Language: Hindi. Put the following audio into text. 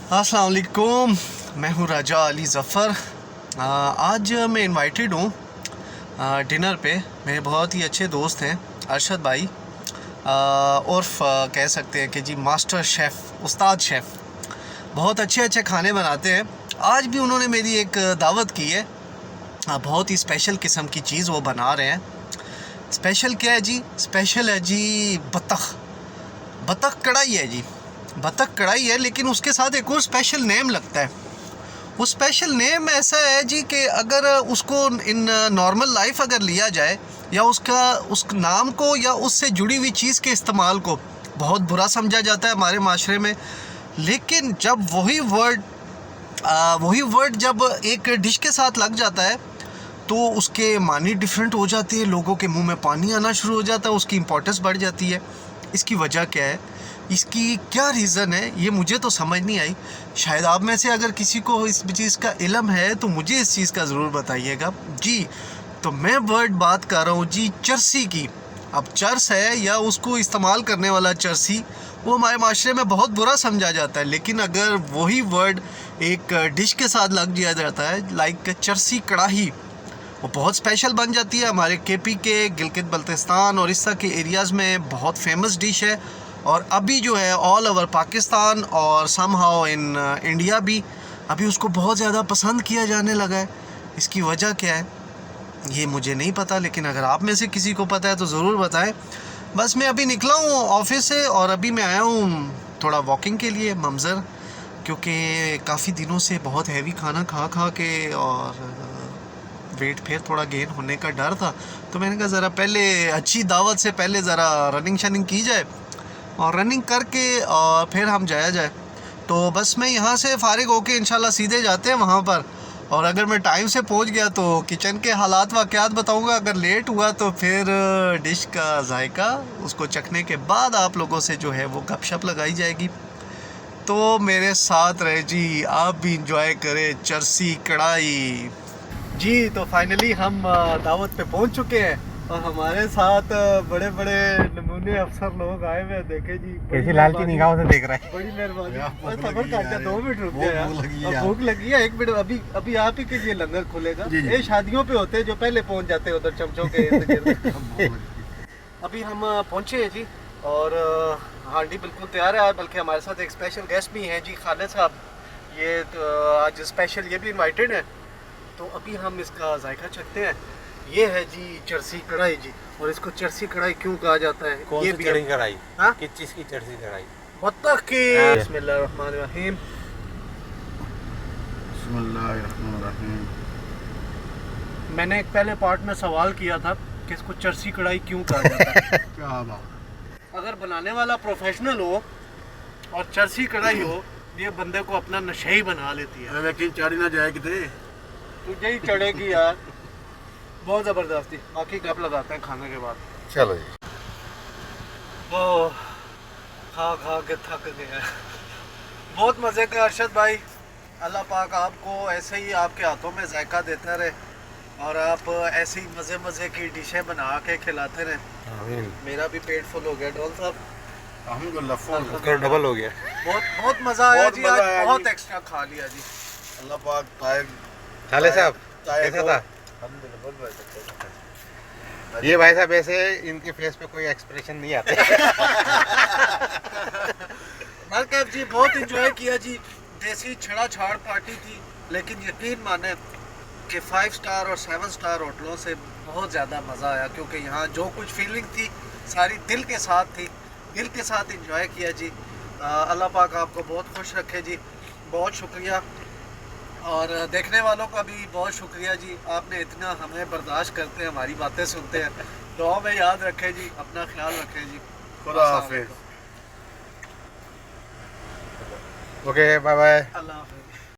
अस्सलाम वालेकुम, मैं हूँ राजा अली ज़फ़र। आज मैं इनवाइटेड हूँ डिनर पे। मेरे बहुत ही अच्छे दोस्त हैं अरशद भाई, उर्फ कह सकते हैं कि जी मास्टर शेफ़, उस्ताद शेफ़। बहुत अच्छे अच्छे खाने बनाते हैं। आज भी उन्होंने मेरी एक दावत की है। बहुत ही स्पेशल किस्म की चीज़ वो बना रहे हैं। स्पेशल क्या है जी? स्पेशल है जी बतख कढ़ाई है जी। बतख कढ़ाई है, लेकिन उसके साथ एक और स्पेशल नेम लगता है। वो स्पेशल नेम ऐसा है जी कि अगर उसको इन नॉर्मल लाइफ अगर लिया जाए या उस नाम को या उससे जुड़ी हुई चीज़ के इस्तेमाल को बहुत बुरा समझा जाता है हमारे माशरे में। लेकिन जब वही वर्ड जब एक डिश के साथ लग जाता है तो उसके मानी डिफरेंट हो जाती है, लोगों के मुंह में पानी आना शुरू हो जाता है, उसकी इम्पोर्टेंस बढ़ जाती है। इसकी वजह क्या है, इसकी क्या रीज़न है, ये मुझे तो समझ नहीं आई। शायद आप में से अगर किसी को इस चीज़ का इल्म है तो मुझे इस चीज़ का ज़रूर बताइएगा जी। तो मैं बात कर रहा हूँ जी चरसी की। अब चर्स है या उसको इस्तेमाल करने वाला चरसी, वो हमारे माशरे में बहुत बुरा समझा जाता है। लेकिन अगर वही वर्ड एक डिश के साथ लग दिया जाता है, लाइक चरसी कढ़ाई, वो बहुत स्पेशल बन जाती है। हमारे केपी के गिलगित बल्तिस्तान और इस तरह के एरियाज़ में बहुत फेमस डिश है। और अभी जो है ऑल ओवर पाकिस्तान और समहाउ इन इंडिया भी अभी उसको बहुत ज़्यादा पसंद किया जाने लगा है। इसकी वजह क्या है ये मुझे नहीं पता, लेकिन अगर आप में से किसी को पता है तो ज़रूर बताएं। बस मैं अभी निकला हूँ ऑफिस से और अभी मैं आया हूँ थोड़ा वॉकिंग के लिए मंजर, क्योंकि काफ़ी दिनों से बहुत हैवी खाना खा खा के और वेट फिर थोड़ा गेन होने का डर था। तो मैंने कहा ज़रा पहले अच्छी दावत से पहले ज़रा रनिंग शनिंग की जाए और रनिंग करके और फिर हम जाया जाए। तो बस मैं यहाँ से फ़ारिग होके इंशाल्लाह सीधे जाते हैं वहाँ पर। और अगर मैं टाइम से पहुँच गया तो किचन के हालात वाक़यात बताऊँगा। अगर लेट हुआ तो फिर डिश का जायका उसको चखने के बाद आप लोगों से जो है वो गपशप लगाई जाएगी। तो मेरे साथ रहे जी, आप भी इंजॉय करें चरसी कढ़ाई जी। तो फाइनली हम दावत पे पहुंच चुके हैं और हमारे साथ बड़े बड़े नमूने अफसर लोग आए हुए हैं। देखे जी कैसी लालची निगाहों से देख रहा है। बड़ी मेहरबानी। सबर कर जा, 2 मिनट रुक जा, भूख लगी है। 1 मिनट, अभी आप ही के लिए लंगर खुलेगा। ये शादियों पे होते हैं जो पहले पहुंच जाते हैं उधर चमचों के इर्द गिर्द। अभी हम पहुंचे हैं जी और हांडी बिल्कुल तैयार है। बल्कि हमारे साथ एक स्पेशल गेस्ट भी हैं जी, खालिद साहब। ये तो आज स्पेशल ये भी इनवाइटेड है। तो अभी हम इसका जायका चखते हैं। ये है जी चरसी कढ़ाई जी। और इसको चरसी कढ़ाई क्यों कहा जाता है? कौन ये सी भी चढ़ी कढ़ाई? हाँ? किस चीज की चढ़ी कढ़ाई? बत्तख की। बिस्मिल्लाहिर्रहमानिर्रहीम। बिस्मिल्लाहिर्रहमानिर्रहीम। मैंने एक पहले पार्ट में सवाल किया था कि इसको चरसी कढ़ाई क्यों कहा जाता है। क्या बात। अगर बनाने वाला प्रोफेशनल हो और चरसी कढ़ाई हो, ये बंदे को अपना नशे ही बना लेती है। लेकिन चारी ना जाए कितने। तुझे ही चढ़ेगी यार, बहुत ज़बरदस्ती। बाकी गप लगाते हैं खाने के बाद। चलो जी। ओह, खा खा के थक गया। बहुत मज़े का अरशद भाई। अल्लाह पाक आपको ऐसे ही आपके हाथों में जायका देता रहे और आप ऐसी मज़े मज़े की डिशें बना के खिलाते रहे। आमीन। मेरा भी पेट फुल हो गया डॉल साहब। अल्हम्दुलिल्लाह फुल। उसका डबल हो गया। बहुत मज़ा आया बहुत जी। मज़ा आज आया बहुत जी। एक्स्ट्रा खा लिया जी। अल्लाह पाक तायर खाले साहब तायर कैसा को- था? अल्हम्दुलिल्लाह बहुत बढ़िया। ये भाई साहब ऐसे इनके फेस पे कोई एक्सप्रेशन नहीं आते। मलकब जी बहुत इंजॉय किया जी। देसी छड़ा छाड़ पार्टी थी, लेकिन यकीन माने कि 5 स्टार और 7 स्टार होटलों से बहुत ज़्यादा मज़ा आया, क्योंकि यहाँ जो कुछ फीलिंग थी सारी दिल के साथ थी। दिल के साथ इंजॉय किया जी। अल्लाह पाक आपको बहुत खुश रखे जी। बहुत शुक्रिया और देखने वालों का भी बहुत शुक्रिया जी। आपने इतना हमें बर्दाश्त करते हैं, हमारी बातें सुनते हैं। दुआ में याद रखें जी, अपना ख्याल रखें जी। खुदा हाफिज। Okay bye bye. अल्लाह हाफिज़।